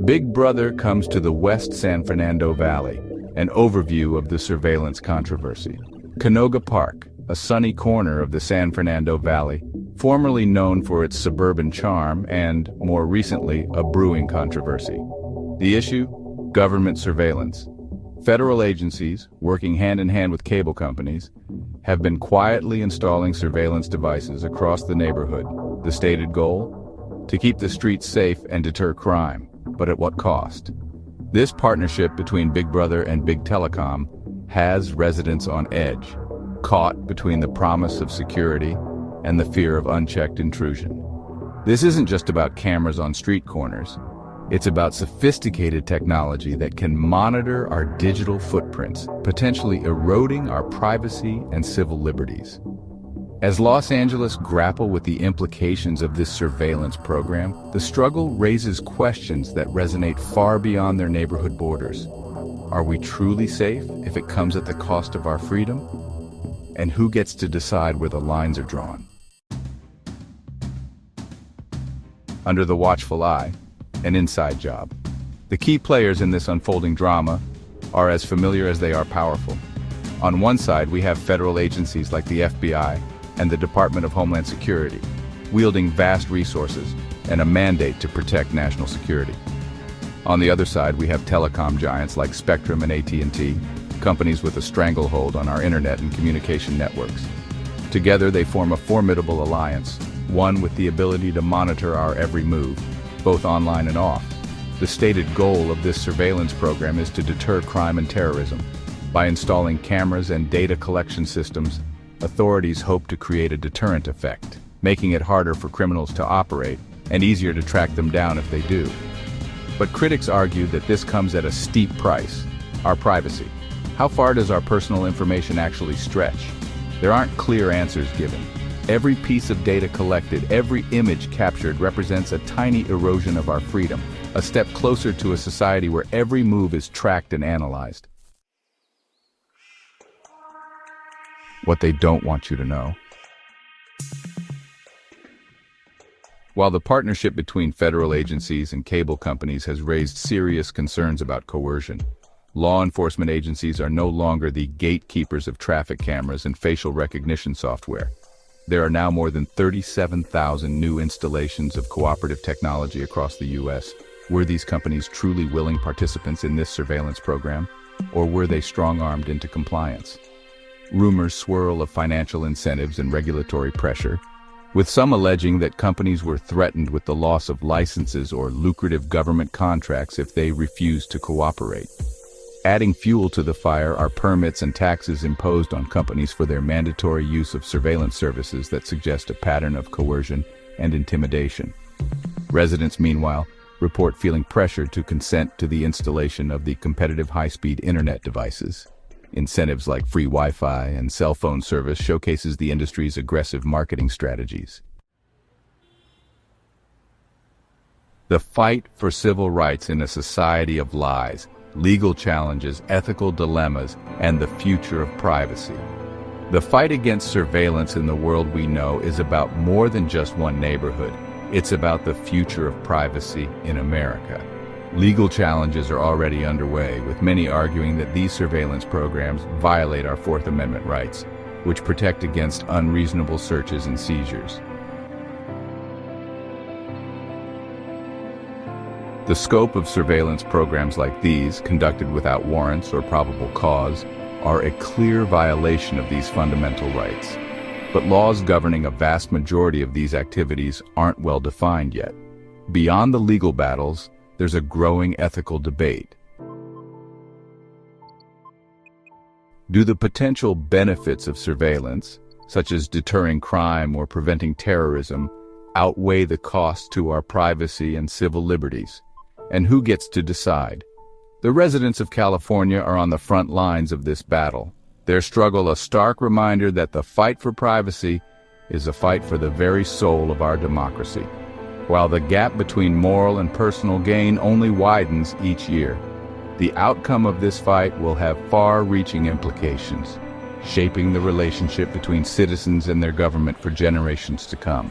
Big Brother comes to the West San Fernando Valley, an overview of the surveillance controversy. Canoga Park, a sunny corner of the San Fernando Valley, formerly known for its suburban charm and, more recently, a brewing controversy. The issue? Government surveillance. Federal agencies, working hand-in-hand with cable companies, have been quietly installing surveillance devices across the neighborhood. The stated goal? To keep the streets safe and deter crime. But at what cost? This partnership between Big Brother and Big Telecom has residents on edge, caught between the promise of security and the fear of unchecked intrusion. This isn't just about cameras on street corners. It's about sophisticated technology that can monitor our digital footprints, potentially eroding our privacy and civil liberties. As Los Angeles grapple with the implications of this surveillance program, the struggle raises questions that resonate far beyond their neighborhood borders. Are we truly safe if it comes at the cost of our freedom? And who gets to decide where the lines are drawn? Under the watchful eye, an inside job. The key players in this unfolding drama are as familiar as they are powerful. On one side, we have federal agencies like the FBI and the Department of Homeland Security, wielding vast resources and a mandate to protect national security. On the other side, we have telecom giants like Spectrum and AT&T, companies with a stranglehold on our internet and communication networks. Together, they form a formidable alliance, one with the ability to monitor our every move, both online and off. The stated goal of this surveillance program is to deter crime and terrorism. By installing cameras and data collection systems, authorities hope to create a deterrent effect, making it harder for criminals to operate and easier to track them down if they do. But critics argue that this comes at a steep price: our privacy. How far does our personal information actually stretch? There aren't clear answers given. Every piece of data collected, every image captured represents a tiny erosion of our freedom, a step closer to a society where every move is tracked and analyzed. What they don't want you to know. While the partnership between federal agencies and cable companies has raised serious concerns about coercion, law enforcement agencies are no longer the gatekeepers of traffic cameras and facial recognition software. There are now more than 37,000 new installations of cooperative technology across the U.S. Were these companies truly willing participants in this surveillance program, or were they strong-armed into compliance? Rumors swirl of financial incentives and regulatory pressure, with some alleging that companies were threatened with the loss of licenses or lucrative government contracts if they refused to cooperate. Adding fuel to the fire are permits and taxes imposed on companies for their mandatory use of surveillance services that suggest a pattern of coercion and intimidation. Residents, meanwhile, report feeling pressured to consent to the installation of the competitive high-speed internet devices. Incentives like free Wi-Fi and cell phone service showcases the industry's aggressive marketing strategies. The fight for civil rights in a society of lies, legal challenges, ethical dilemmas, and the future of privacy. The fight against surveillance in the world we know is about more than just one neighborhood. It's about the future of privacy in America. Legal challenges are already underway, with many arguing that these surveillance programs violate our Fourth Amendment rights, which protect against unreasonable searches and seizures. The scope of surveillance programs like these, conducted without warrants or probable cause, are a clear violation of these fundamental rights. But laws governing a vast majority of these activities aren't well defined yet. Beyond the legal battles, there's a growing ethical debate. Do the potential benefits of surveillance, such as deterring crime or preventing terrorism, outweigh the costs to our privacy and civil liberties? And who gets to decide? The residents of California are on the front lines of this battle. Their struggle a stark reminder that the fight for privacy is a fight for the very soul of our democracy, while the gap between moral and personal gain only widens each year. The outcome of this fight will have far-reaching implications, shaping the relationship between citizens and their government for generations to come.